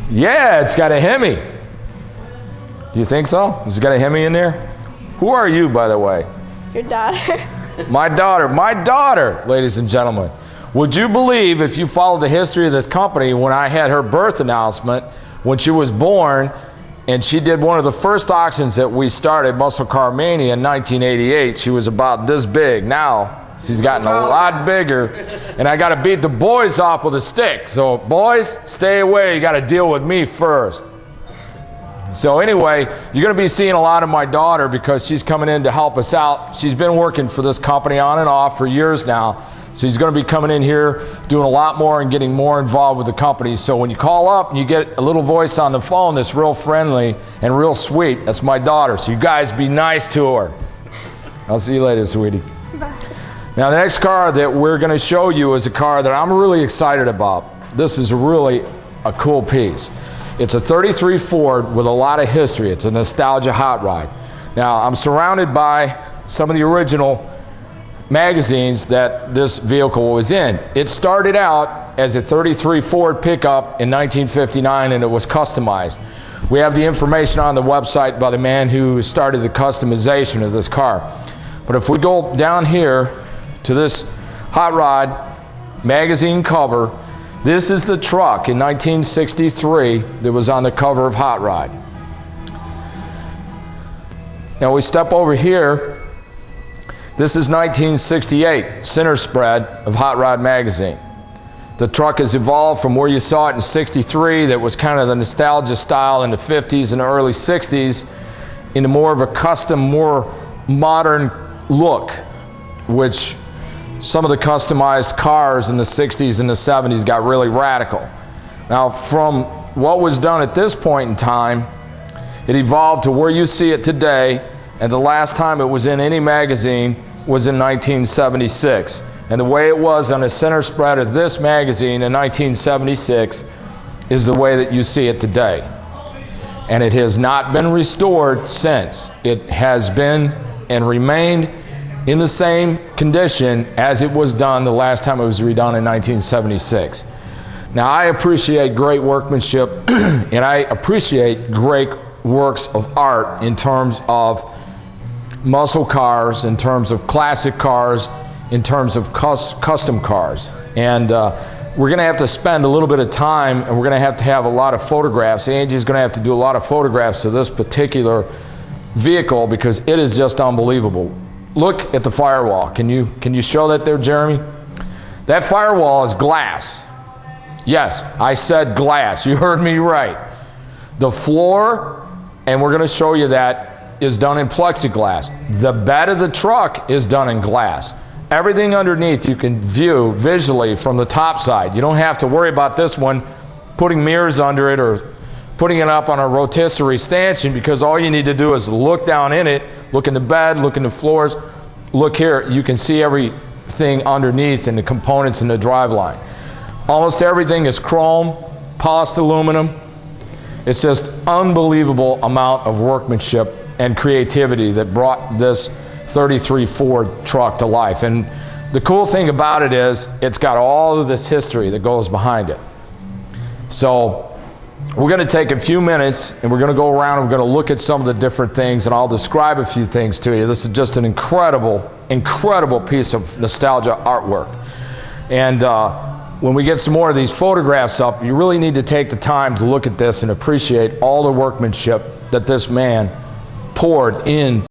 Yeah, it's got a Hemi. Do you think so? Has it got a Hemi in there? Who are you, by the way? Your daughter. My daughter, ladies and gentlemen. Would you believe, if you followed the history of this company, when I had her birth announcement, when she was born, and she did one of the first auctions that we started, Muscle Car Mania, in 1988, she was about this big. Now, she's gotten a lot bigger, and I got to beat the boys off with a stick. So, boys, stay away. You got to deal with me first. So anyway, you're going to be seeing a lot of my daughter because she's coming in to help us out. She's been working for this company on and off for years now. So she's going to be coming in here, doing a lot more and getting more involved with the company. So when you call up and you get a little voice on the phone that's real friendly and real sweet, that's my daughter. So you guys be nice to her. I'll see you later, sweetie. Bye. Now the next car that we're going to show you is a car that I'm really excited about. This is really a cool piece. It's a 33 Ford with a lot of history. It's a nostalgia hot rod. Now, I'm surrounded by some of the original magazines that this vehicle was in. It started out as a 33 Ford pickup in 1959, and it was customized. We have the information on the website by the man who started the customization of this car. But if we go down here to this hot rod magazine cover, this is the truck in 1963 that was on the cover of Hot Rod. Now we step over here. This is 1968, center spread of Hot Rod magazine. The truck has evolved from where you saw it in 63, that was kind of the nostalgia style in the 50s and the early 60s, into more of a custom, more modern look, which some of the customized cars in the 60s and the 70s got really radical. Now, from what was done at this point in time, it evolved to where you see it today, and the last time it was in any magazine was in 1976. And the way it was on the center spread of this magazine in 1976 is the way that you see it today. And it has not been restored since. It has been and remained in the same condition as it was done the last time it was redone in 1976. Now, I appreciate great workmanship and I appreciate great works of art in terms of muscle cars, in terms of classic cars, in terms of custom cars. And we're going to have to spend a little bit of time, and we're going to have a lot of photographs. Angie's going to have to do a lot of photographs of this particular vehicle because it is just unbelievable. Look at the firewall. Can you show that there, Jeremy? That firewall is glass. Yes, I said glass. You heard me right. The floor, and we're going to show you that, is done in plexiglass. The bed of the truck is done in glass. Everything underneath you can view visually from the top side. You don't have to worry about this one putting mirrors under it or putting it up on a rotisserie stanchion, because all you need to do is look down in it, look in the bed, look in the floors, look here. You can see everything underneath and the components in the driveline. Almost everything is chrome, polished aluminum. It's just unbelievable amount of workmanship and creativity that brought this 33 Ford truck to life. And the cool thing about it is it's got all of this history that goes behind it. So we're going to take a few minutes and we're going to go around and we're going to look at some of the different things, and I'll describe a few things to you. This is just an incredible, incredible piece of nostalgia artwork. And when we get some more of these photographs up, you really need to take the time to look at this and appreciate all the workmanship that this man poured in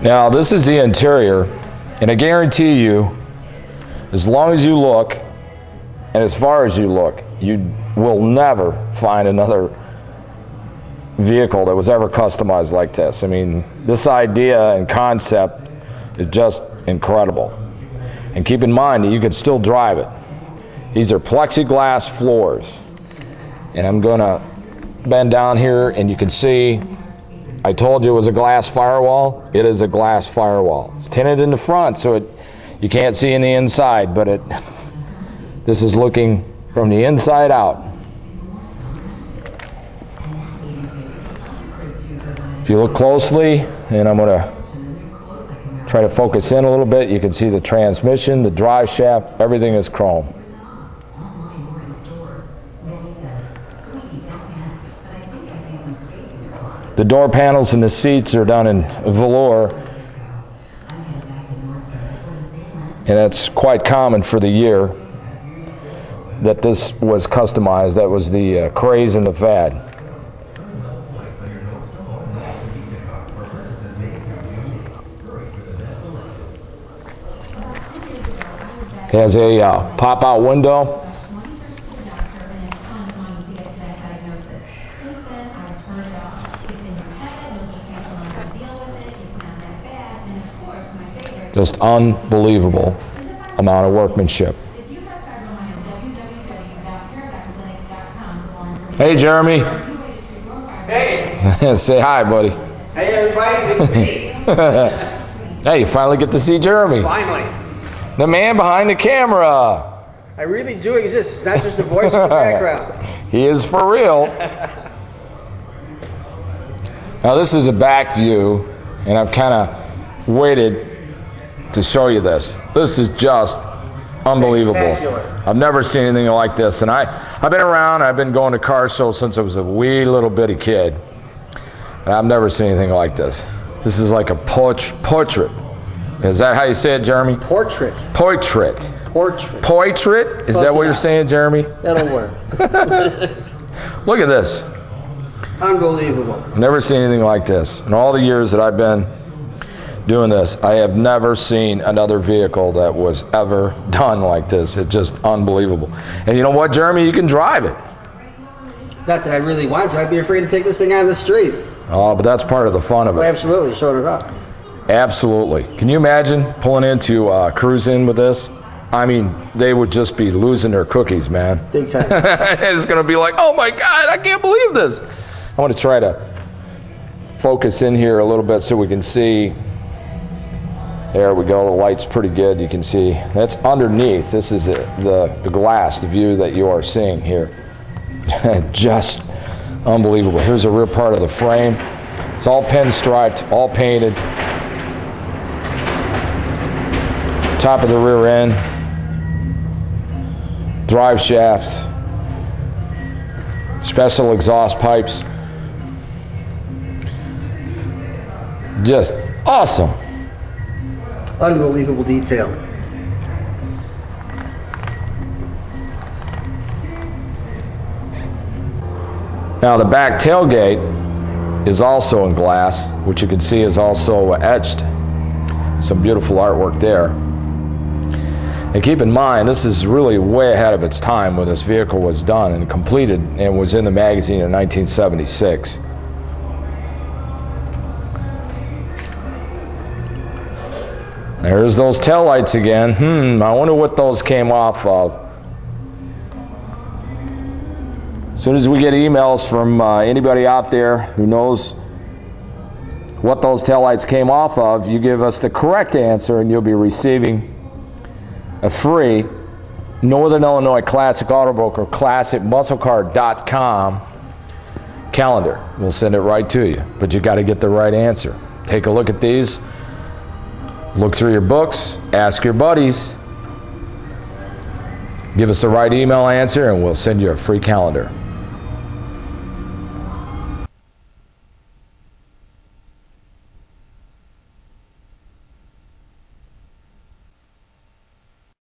Now, this is the interior, and I guarantee you, as long as you look, and as far as you look, you will never find another vehicle that was ever customized like this. I mean, this idea and concept is just incredible. And keep in mind that you can still drive it. These are plexiglass floors. And I'm gonna bend down here and you can see, I told you it was a glass firewall. It is a glass firewall. It's tinted in the front, so you can't see in the inside, but this is looking from the inside out. If you look closely, and I'm gonna try to focus in a little bit, you can see the transmission, the drive shaft, everything is chrome. The door panels and the seats are done in velour, and that's quite common for the year that this was customized. That was the craze and the fad. It has a pop-out window. Just unbelievable amount of workmanship. Hey, Jeremy. Hey. Say hi, buddy. Hey, everybody. It's me. Hey, you finally get to see Jeremy. Finally. The man behind the camera. I really do exist. It's not just a voice in the background. He is for real. Now, this is a back view, and I've kind of waited to show you this. This is just unbelievable. I've never seen anything like this, and I've been around. I've been going to car shows since I was a wee little bitty kid, and I've never seen anything like this. This is like a portrait. Is that how you say it, Jeremy? Portrait. Portrait. Portrait. Portrait? Is that what you're saying, Jeremy? That'll work. Look at this. Unbelievable. Never seen anything like this. In all the years that I've been doing this, I have never seen another vehicle that was ever done like this. It's just unbelievable. And you know what, Jeremy? You can drive it. Not that I really want to. I'd be afraid to take this thing out of the street. Oh, but that's part of the fun of it. Oh, absolutely. Showing it up. Absolutely. Can you imagine pulling into Cruise In with this? I mean, they would just be losing their cookies, man. Big time. It's going to be like, oh my God, I can't believe this. I want to try to focus in here a little bit so we can see. There we go. The light's pretty good. You can see that's underneath. This is the glass, the view that you are seeing here. Just unbelievable. Here's a rear part of the frame. It's all pinstriped, all painted. Top of the rear end, drive shafts, special exhaust pipes. Just awesome. Unbelievable detail. Now the back tailgate is also in glass, which you can see is also etched. Some beautiful artwork there. And keep in mind, this is really way ahead of its time when this vehicle was done and completed and was in the magazine in 1976. There's those taillights again. I wonder what those came off of. As soon as we get emails from anybody out there who knows what those taillights came off of, you give us the correct answer and you'll be receiving a free Northern Illinois Classic Auto Broker ClassicMuscleCar.com calendar. We'll send it right to you, but you got to get the right answer. Take a look at these, look through your books, ask your buddies, give us the right email answer, and we'll send you a free calendar.